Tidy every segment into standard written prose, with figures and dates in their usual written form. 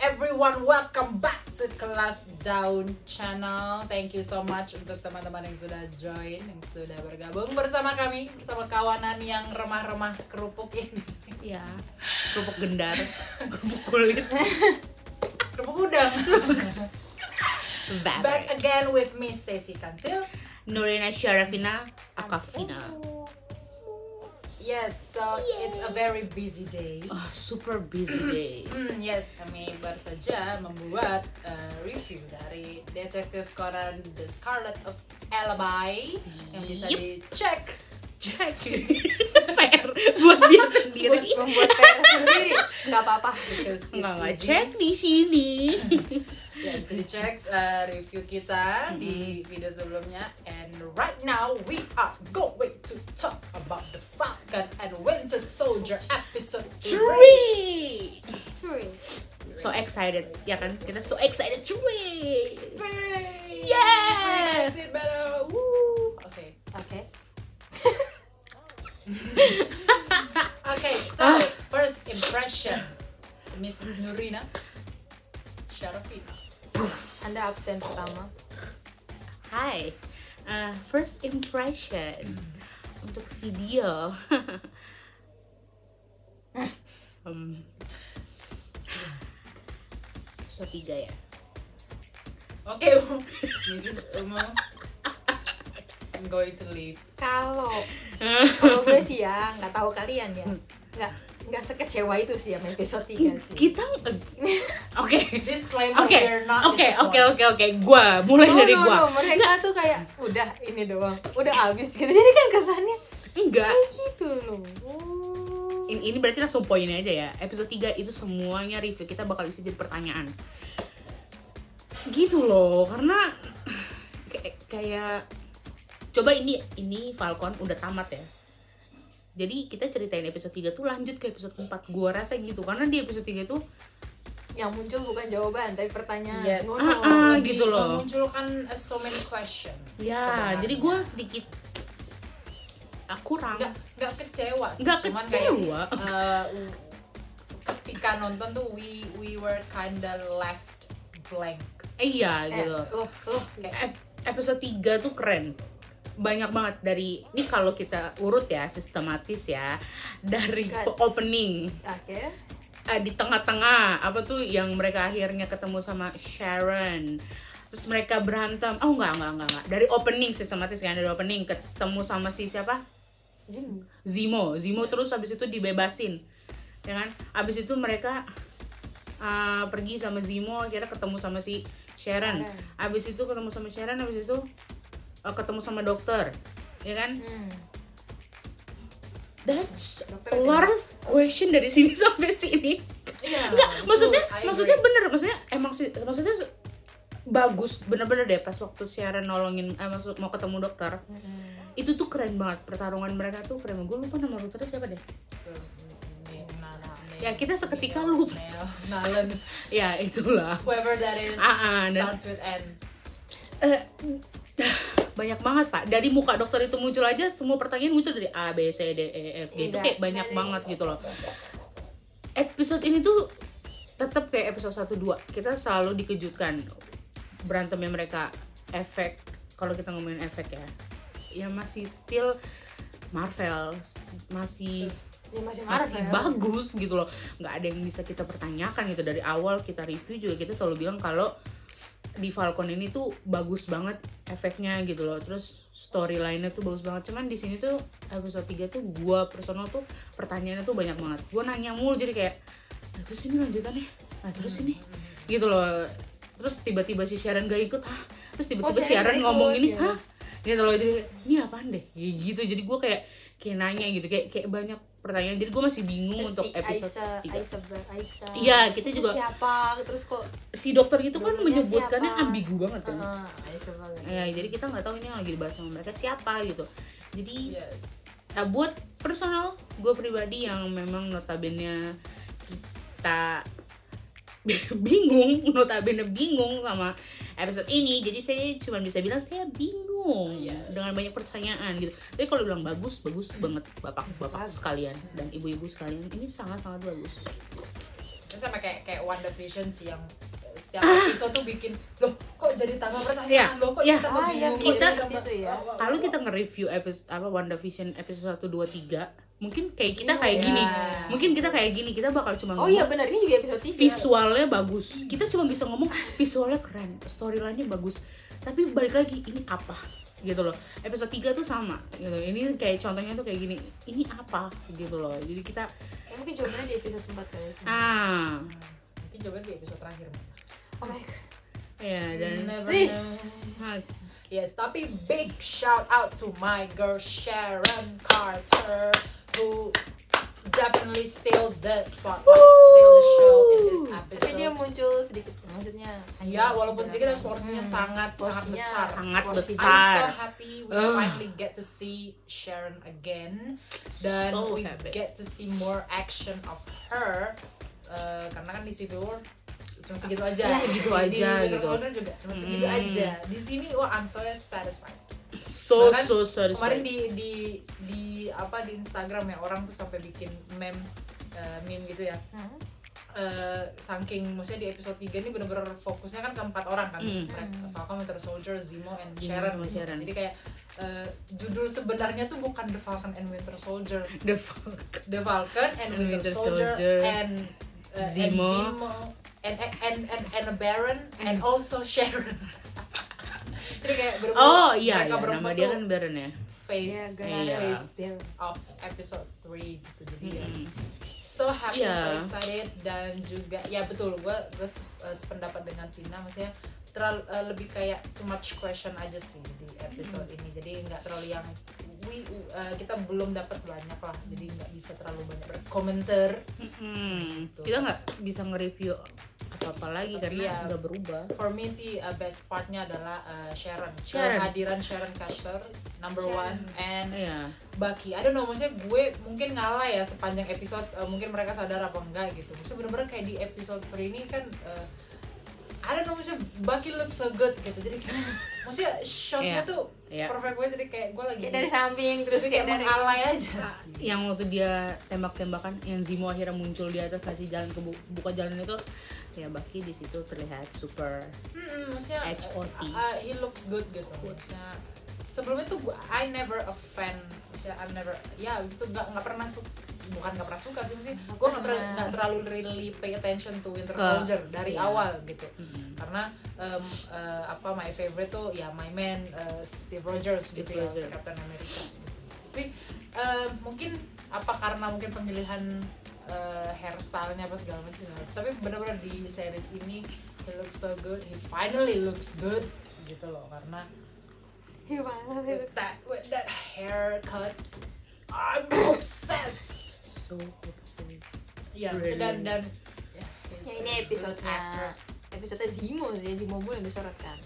everyone, welcome back to Kelas Daun Channel. Thank you so much untuk teman-teman yang sudah join, yang sudah bergabung bersama kami, bersama kawanan yang remah-remah kerupuk ini. Ya, kerupuk gendar, kerupuk kulit, kerupuk udang. Back again with me, Stacy Kansil, Nurina Syarafina Akafina. Yes, so it's a very busy day. Super busy day. Yes, kami baru saja membuat review dari Detektif Conan The Scarlet of Alibi yang bisa dicek. Cek PR buat dia sendiri. Membuat PR sendiri, nggak apa-apa. Nggak cek di sini. Ya, bisa dicek review kita di video sebelumnya. And right now we are going to talk about the Falcon and Winter Soldier episode 3. So excited, ya kan? Kita so excited, cuy. Yeah. Woo. Okay. Okay, so first impression, Mrs. Nurina Syarafina. Anda absen pertama. Hai, first impression untuk video. Episode 3 ya. Oke, Mrs. Uma, I'm going to leave. Kalau gue sih ya, nggak tahu kalian ya, nggak sekecewa itu sih ya episode 3 sih. Kita oke. Disclaimer, we're not disappointed. Oke. Gua mulai dari gua. Mereka tuh kayak udah ini doang, udah habis gitu. Jadi kan kesannya Enggak. kayak gitu loh. Ini berarti langsung poinnya aja ya. Episode 3 itu semuanya review kita bakal isi jadi pertanyaan. Gitu loh, karena kayak coba ini Falcon udah tamat ya. Jadi kita ceritain episode 3 tuh lanjut ke episode 4. Gua rasa gitu, karena di episode 3 tuh yang muncul bukan jawaban tapi pertanyaan. Yes. Gitu loh. Memunculkan so many questions. Ya, sebenarnya. jadi gua sedikit kurang. Nggak kecewa sih, Nggak cuman kecewa. kayak ketika nonton tuh we were kinda left blank. Iya gitu. Episode 3 tuh keren. Banyak banget dari ini kalau kita urut ya sistematis ya, dari opening. Oke. Di tengah-tengah apa tuh yang mereka akhirnya ketemu sama Sharon. Terus mereka berantem. Oh enggak. Dari opening sistematis kan, dari opening ketemu sama si siapa? Zemo terus habis itu dibebasin. Ya kan? Habis itu mereka pergi sama Zemo, akhirnya ketemu sama si Sharon. Habis itu ketemu sama Sharon, habis itu ketemu sama dokter. Ya kan? That's a lot of question dari sini sampai sini. Iya, Enggak, I maksudnya agree. bener, maksudnya bagus bener-bener deh pas waktu Sharon nolongin mau ketemu dokter. Itu tuh keren banget, pertarungan mereka tuh keren. Gue lupa nama dokternya siapa deh. Ya kita seketika lupa. Nalan. Ya itulah. Whoever that is starts with N. Banyak banget pak, dari muka dokter itu muncul aja semua pertanyaan muncul dari A, B, C, D, E, F, G. Itu kayak banyak banget gitu loh. Episode ini tuh tetap kayak episode 1-2, kita selalu dikejutkan berantemnya mereka. Efek, kalau kita ngomongin efek ya masih still Marvel, masih bagus gitu loh. Nggak ada yang bisa kita pertanyakan gitu. Dari awal kita review juga kita selalu bilang kalau di Falcon ini tuh bagus banget efeknya gitu loh. Terus storyline-nya tuh bagus banget. Cuman di sini tuh episode 3 tuh gua personal tuh pertanyaannya tuh banyak banget. Gua nanya mulu jadi kayak terus ini lanjutannya. Terus ini gitu loh. Terus tiba-tiba si Sharon gak ikut. Terus tiba-tiba Sharon ngomong ini. Gitu loh. Jadi ini apaan deh? Gitu. Jadi gua kayak nanya gitu. Kayak banyak pertanyaan. Jadi gue masih bingung terus untuk episode 3. Aisyah. Iya, kita juga siapa? Terus kok si dokter itu kan menyebutkannya siapa? ambigu banget kan. Aisyah banget. Ya, jadi kita nggak tahu ini yang lagi dibahas sama mereka siapa gitu. Jadi buat personal gue pribadi yang memang notabene kita notabene bingung sama episode ini, jadi saya cuma bisa bilang saya bingung dengan banyak pertanyaan gitu. Tapi kalau bilang bagus banget bapak-bapak sekalian dan ibu-ibu sekalian, ini sangat bagus. Maksudnya sama kayak WandaVision sih yang setiap episode tuh bikin loh kok jadi tambah pertanyaan loh kok jadi tambah bingung kita kalau kita nge-review episode WandaVision episode 1, 2, 3 mungkin kayak kita kayak gini kita bakal cuma ngomong iya benar ini juga episode 3 visualnya bagus, kita cuma bisa ngomong visualnya keren, storyline-nya bagus, tapi balik lagi ini apa gitu loh. Episode 3 tuh sama gitu, ini kayak contohnya tuh kayak gini, ini apa gitu loh. Jadi kita mungkin jawabannya di episode 4 kali mungkin jawabannya di episode terakhir. oh my god ya dan yes, tapi big shout out to my girl Sharon Carter who definitely steal the spotlight, steal the show in this episode. Tapi dia muncul sedikit, maksudnya ya walaupun sedikit tapi porsinya sangat besar. Sangat besar. I'm so happy we finally get to see Sharon again dan So we happy. get to see more action of her karena kan di Civil War cuma segitu aja. Ya, segitu Di aja Winter gitu. Soldier juga cuma segitu aja. Di sini I'm so satisfied. so Bahkan kemarin satisfied. di apa di Instagram ya orang tuh sampai bikin meme gitu ya. Saking maksudnya di episode 3 ini benar-benar fokusnya kan ke 4 orang kan. Falcon, Winter Soldier, Zemo and Sharon. Jadi kayak judul sebenarnya tuh bukan The Falcon and Winter Soldier. The Falcon. And Winter Soldier and Zemo and a Baron and also Sharon. Jadi kayak Oh iya, mereka iya berempat nama dia tuh kan Baron ya. face of episode 3 gitu. Jadi ya so happy, so excited dan juga ya betul gue sependapat dengan Tina, maksudnya terlalu lebih kayak too much question aja sih di episode ini. Jadi nggak terlalu yang kita belum dapat banyak lah, jadi nggak bisa terlalu banyak berkomentar. Kita nggak bisa nge-review apa-apa lagi karena udah berubah. For me sih best partnya adalah Sharon. Sharon. Kehadiran Sharon Carter number 1 and Bucky. I don't know, maksudnya gue mungkin ngalah ya sepanjang episode, mungkin mereka sadar apa enggak gitu. Maksudnya bener-bener kayak di episode 3 ini kan I don't know, maksudnya Bucky look so good gitu. Jadi kayak maksudnya shotnya tuh perfect banget, jadi kayak gue lagi kayak dari samping terus kayak dari mengalay aja sih. Yang waktu dia tembak-tembakan, yang Zemo akhirnya muncul di atas ngasih jalan ke buka jalan itu, ya Bucky di situ terlihat super maksudnya HOT. He looks good gitu. Maksudnya sebelumnya tuh I never a fan, maksudnya I never itu nggak pernah bukan nggak pernah suka sih, maksudnya gue nggak terlalu really pay attention to Winter Soldier dari awal gitu. Karena my favorite tuh ya my man Steve Rogers gitu ya, Captain America. Tapi mungkin karena mungkin pemilihan hairstyle-nya apa segala macam, tapi benar-benar di series ini he looks so good, he finally looks good gitu loh, karena with that haircut I'm obsessed. So obsessed. Ya, dan ini episode Zemo sih, Zemo yang disorot kan.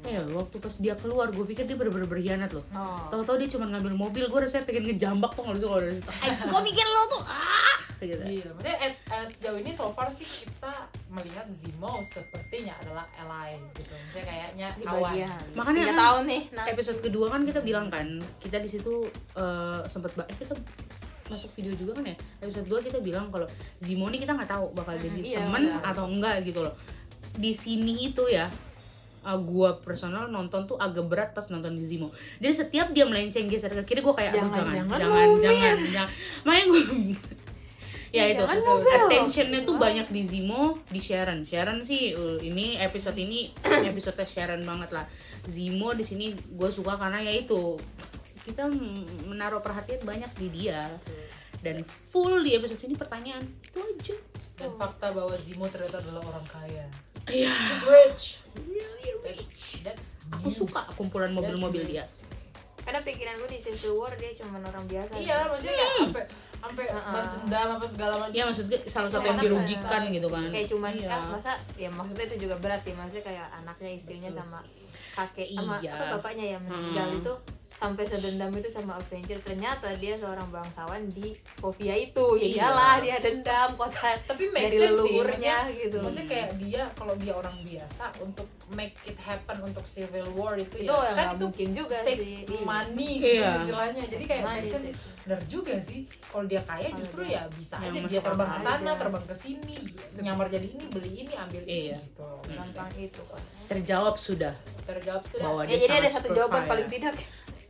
Waktu pas dia keluar, gue pikir dia bener-bener berkhianat loh. Tahu-tahu dia cuma ngambil mobil, gue rasanya pengen ngejambak tuh kalau dari situ. Gue pikir lo tuh gitu. Iya, maksudnya sejauh ini so far sih kita melihat Zemo sepertinya adalah ally gitu. Maksudnya kayaknya kawan. Makanya 3 tahun nih. Episode kedua kan kita bilang kan, kita di situ sempat kita masuk video juga kan ya. Episode 2 kita bilang kalau Zemo nih kita nggak tahu bakal jadi teman atau enggak gitu loh. Di sini itu ya, gua personal nonton tuh agak berat pas nonton di Zemo. Jadi setiap dia melenceng geser ke kiri, gua kayak jangan. Makanya gua ya itu attentionnya tuh banyak di Zemo, di Sharon sih ini episode Sharon banget lah. Zemo di sini gue suka karena ya itu kita menaruh perhatian banyak di dia, dan full di episode ini pertanyaan itu aja. Dan fakta bahwa Zemo ternyata adalah orang kaya. Iya. He's rich. Really rich. That's aku suka kumpulan mobil-mobil dia. Karena pikiran gue di Civil War dia cuma orang biasa. Iya, maksudnya kayak sampai balas dendam apa segala macam. Iya, maksudnya salah satu yang dirugikan gitu kan. Kayak cuman maksudnya itu juga berat sih, maksudnya kayak anaknya, istrinya sama kakek sama bapaknya yang meninggal itu sampai sedendam itu sama Avenger. Ternyata dia seorang bangsawan di Sokovia itu. Ya iyalah dia dendam kota Tapi make dari sense sih, leluhurnya gitu. maksudnya kayak dia kalau dia orang biasa untuk make it happen untuk civil war itu Itu ya yang kan nggak itu mungkin juga takes sih. money gitu Iya. istilahnya, jadi kayak Money make sense sih. Benar juga sih, kalau dia kaya Kalau justru dia- ya bisa Ya, aja masuk dia terbang ke akal sana aja. terbang ke sini nyamar jadi ini beli ini ambil Iya. ini gitu. Gampang itu kan. Terjawab sudah terjawab sudah. bahwa Ya dia jadi ada sangat satu super jawaban kaya. paling tidak.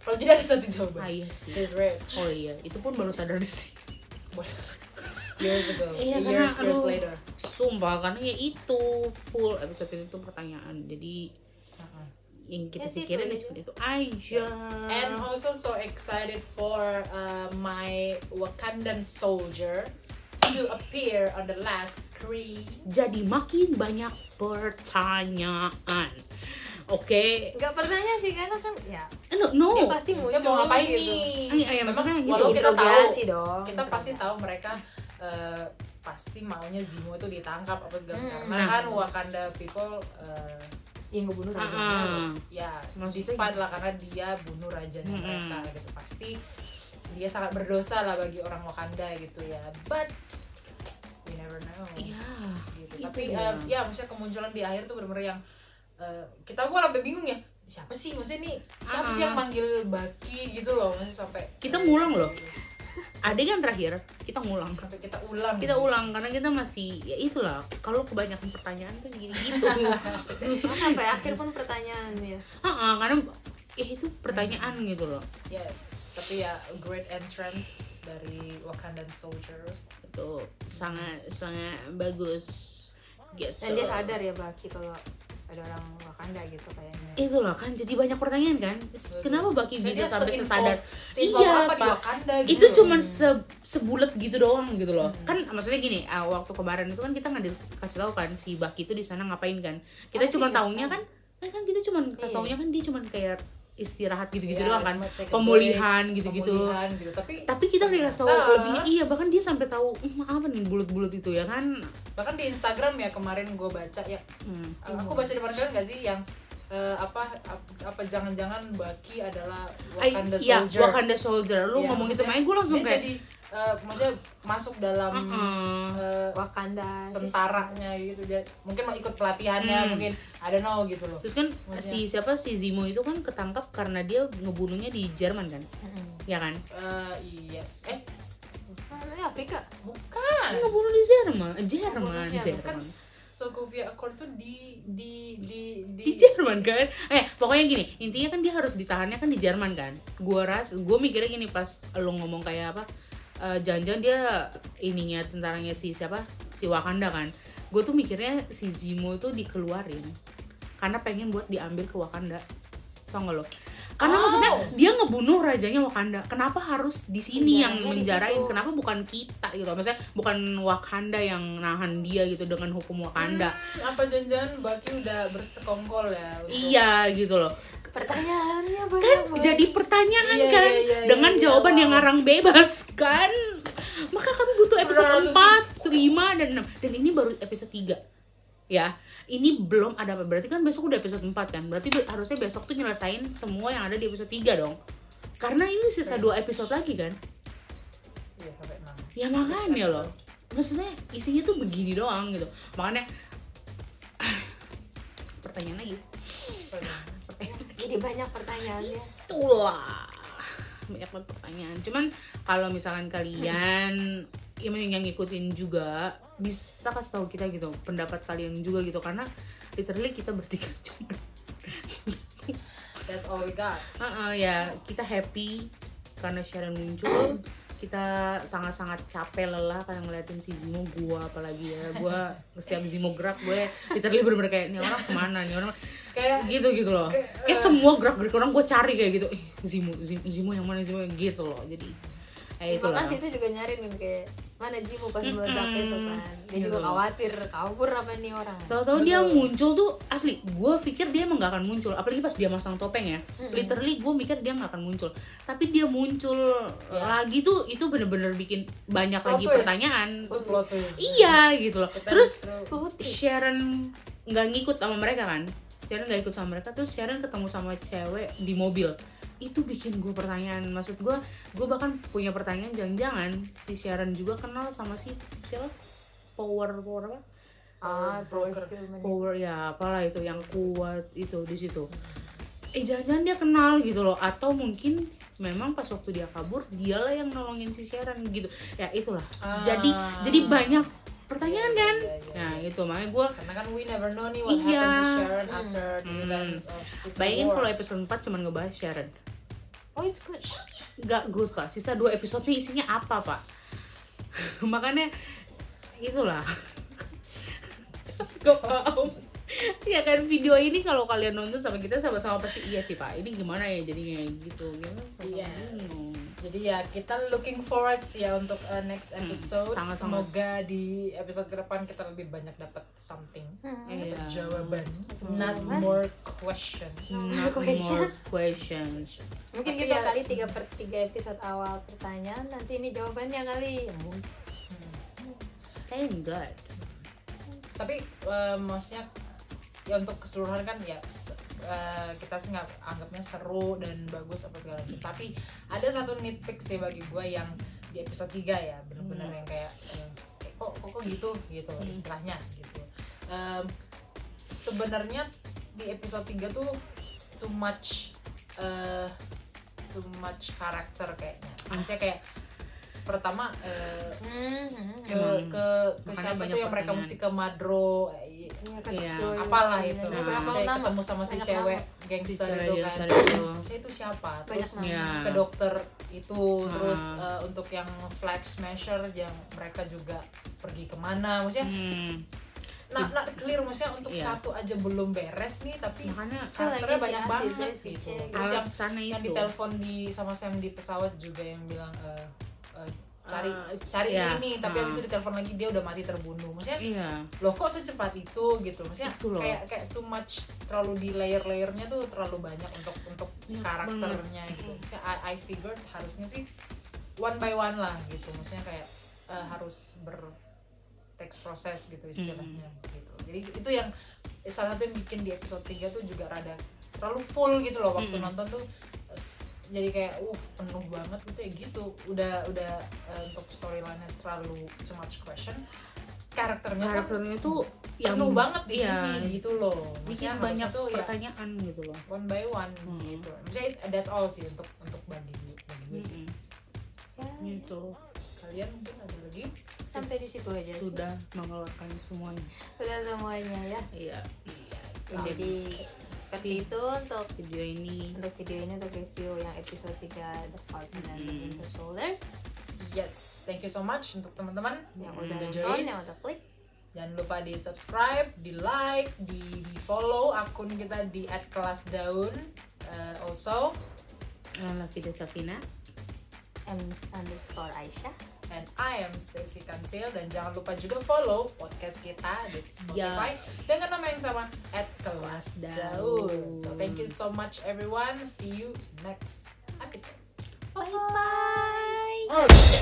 Kalau tidak ada satu jawaban. Iya sih. He's rich. Oh iya, itu pun baru sadar sih. Years ago. Iya, karena years aduh, later. sumpah karena ya itu full episode ini tuh pertanyaan. Jadi yang kita Ya sih, pikirin itu ya cuma itu aja. And also so excited for my Wakandan soldier to appear on the last screen. Jadi makin banyak pertanyaan. Oke. Nggak pernahnya sih karena kan ya No. dia pasti muncul Saya mau ngapain gitu. nih? Iya, maksudnya Memang gitu. walau kita tahu, Interogasi dong. kita pasti tahu mereka pasti maunya Zemo itu ditangkap apa segala karena Nah. kan Wakanda people yang ngebunuh raja. ya Maksudnya despite lah karena dia bunuh rajanya mereka gitu, pasti dia sangat berdosa lah bagi orang Wakanda gitu ya, but we never know Iya. gitu. Itu Tapi dia. ya maksudnya kemunculan di akhir tuh bener-bener yang kita pun sampai bingung ya, siapa sih maksudnya nih, siapa sih yang manggil Baki gitu loh, maksudnya sampai Kita ngulang loh. Adegan terakhir kita ngulang. sampai kita ulang Karena kita masih ya itulah, kalau kebanyakan pertanyaan tuh gitu. Sampai akhir pun pertanyaan ya. Karena ya itu pertanyaan gitu loh. yes, tapi ya great entrance dari Wakandan soldier. Itu sangat bagus gitu. Dan dia sadar ya Baki kalau ada orang Wakanda gitu kayaknya. Itulah kan jadi banyak pertanyaan kan. Kenapa Baki Dan bisa dia sampai se-involve- sesadar? se-involve Iya, apa di Pak. Wakanda Itu gitu. cuman sebulet gitu doang gitu loh. Kan maksudnya gini, waktu kemarin itu kan kita nggak dikasih tahu kan si Baki itu di sana ngapain kan. Kita cuma taunya kan kita cuma taunya kan dia cuma kayak istirahat gitu-gitu Iya, doang kan. cuma take a Pemulihan break, gitu-gitu. pemulihan gitu. Tapi kita dikasih tahu ternyata- lebihnya, iya bahkan dia sampai tahu apa nih bulut-bulut itu ya kan. bahkan di Instagram ya kemarin gue baca ya, aku baca di mana kalian nggak sih yang apa jangan-jangan Baki adalah Wakanda Iya, soldier. Wakanda soldier. Lu Iya, ngomong itu maksudnya makanya gue langsung dia kayak jadi maksudnya masuk dalam Wakanda. tentaranya gitu, dia mungkin mau ikut pelatihannya, mungkin I don't know gitu loh. terus kan Maksudnya- si Zemo itu kan ketangkap karena dia ngebunuhnya di Jerman kan. Ya kan? Yes, Ini Afrika. bukan. Ngebunuh di Jerman. Kan Sokovia Accord tuh di Di Jerman kan? Pokoknya gini, intinya kan dia harus ditahannya kan di Jerman kan. Gue mikirnya gini pas lo ngomong kayak apa, jangan-jangan dia ininya tentaranya si siapa? Si Wakanda kan. Gue tuh mikirnya si Zemo tuh dikeluarin karena pengen buat diambil ke Wakanda. Tau gak lo? Karena maksudnya dia ngebunuh rajanya Wakanda. Kenapa harus di sini yang Penjaranya di menjarain? situ. Kenapa bukan kita gitu? Maksudnya bukan Wakanda yang nahan dia gitu dengan hukum Wakanda. apa jangan-jangan Baki udah bersekongkol ya untuk- Iya gitu loh. Pertanyaannya banyak Kan banget. jadi pertanyaan Iya, kan iya, dengan iya, jawaban wow. yang ngarang bebas kan. Maka kami butuh episode Benar, 4, 5 dan 6. Dan ini baru episode 3. Ya. Ini belum ada apa, berarti kan besok udah episode 4 kan. Berarti harusnya besok tuh nyelesain semua yang ada di episode 3 dong. Karena ini sisa 2 episode lagi kan. Iya, sampai 6. Ya makanya loh. Maksudnya isinya tuh begini doang gitu. Makanya pertanyaan lagi. Jadi banyak pertanyaannya. Itulah. Banyak banget pertanyaan. Cuman kalau misalkan kalian yang ngikutin juga bisa kasih tahu kita gitu pendapat kalian juga gitu, karena literally kita bertiga cuma That's all we got. ya kita happy karena Sharon muncul. Kita sangat-sangat capek lelah karena ngeliatin si Zemo. Gua apalagi ya, gua setiap Zemo gerak gue literally bener-bener kayak nih orang kemana nih orang Kayak gitu loh. Kayak semua gerak-gerik orang gue cari kayak gitu. Zemo yang mana Zemo gitu loh. Jadi itulah. Bahkan situ juga nyariin kayak mana Zemo pas meledak itu kan. Dia Gitu juga loh. khawatir kabur apa nih orang. Tahu-tahu dia muncul tuh asli. Gue pikir dia emang gak akan muncul. Apalagi pas dia masang topeng ya. Literally gue mikir dia gak akan muncul. Tapi dia muncul lagi tuh, itu bener-bener bikin banyak lagi twist. pertanyaan. plot twist. Iya gitu loh. Kita Terus justru- Sharon nggak ngikut sama mereka kan. Sharon nggak ikut sama mereka. Terus Sharon ketemu sama cewek di mobil. itu bikin gue pertanyaan. Maksud gue bahkan punya pertanyaan, jangan-jangan si Sharon juga kenal sama si siapa, power apa, power ya apalah itu yang kuat itu di situ. Jangan-jangan dia kenal gitu loh, atau mungkin memang pas waktu dia kabur dialah yang nolongin si Sharon gitu ya. Itulah jadi banyak pertanyaan kan. Nah itu makanya gue, karena kan we never know nih what happened to Sharon after the events of Civil bayangin War. kalau episode 4 cuma ngebahas Sharon. Oh, it's good. Gak good pak, sisa 2 episode nih isinya apa pak? Makanya itulah. Gak paham. Ya kan, video ini kalau kalian nonton sama kita sama-sama pasti iya sih pak, ini gimana ya jadinya gitu. Yes. Jadi ya kita looking forward sih ya untuk next episode. Sangat-sangat. Semoga di episode ke depan kita lebih banyak dapat something, Iya. jawaban, not more question. Not more questions. Mungkin Tapi gitu ya- kali 3/3 episode awal pertanyaan, nanti ini jawabannya kali. Ya, mungkin. Thank God. Tapi maksudnya ya untuk keseluruhan kan ya kita sih nggak anggapnya seru dan bagus apa segala macam. Tapi ada satu nitpick sih bagi gue yang di episode 3 ya, benar-benar yang kayak kok gitu istilahnya gitu. Sebenarnya di episode 3 tuh too much karakter kayaknya. Maksudnya kayak pertama ke Makanya siapa banyak tuh yang mereka pertanyaan. mesti ke Madro Iya. apalah itu. Banyak Saya nama. ketemu sama si Banyak cewek nama. gangster Si cewek itu kan. gangster itu. Saya itu siapa? Banyak Terus nama. Ya. ke dokter itu, terus untuk yang flag smasher yang mereka juga pergi kemana? Maksudnya not clear, maksudnya untuk Iya. satu aja belum beres nih, tapi Makanya karakternya lagi banyak si banget Asid, si gitu. cewek. Terus alasannya yang itu ditelepon sama Sam di pesawat juga yang bilang cari ya, sini, tapi habis itu ditelepon lagi dia udah mati terbunuh. Maksudnya iya. loh kok secepat itu gitu, maksudnya Itu loh. kayak too much, terlalu di layernya tuh terlalu banyak untuk Banyak karakternya gitu. Maksudnya I figured harusnya sih one by one lah gitu, maksudnya kayak harus text proses gitu istilahnya gitu. Jadi itu yang salah satu yang bikin di episode 3 tuh juga rada terlalu full gitu loh waktu nonton tuh. Jadi kayak penuh banget gitu ya gitu. Udah untuk storyline-nya terlalu too much question. Karakternya tuh yang penuh banget di iya, sini gitu loh. bikin Maksudnya banyak harusnya tuh ya pertanyaan gitu loh. one by one gitu. Maksudnya that's all sih untuk bagi gue sih. Ya, Gitu. Kalian mungkin ada lagi? sampai di situ aja sih. Sudah mengeluarkan semuanya. Sudah semuanya ya. Iya. Jadi seperti itu untuk Video ini video ini, untuk review yang episode 3 The Falcon and the Winter Soldier Yes, thank you so much untuk teman-teman yang yang udah sudah nonton, join. yang udah klik. Jangan lupa di subscribe, di like, di follow akun kita di @kelasdaun. Also, Lafida Safina. M_Aisyah. and I am Stacy Kansil, dan jangan lupa juga follow podcast kita di Spotify dengan nama yang sama @kelasdaun. So thank you so much everyone. See you next episode. Bye bye. Oh.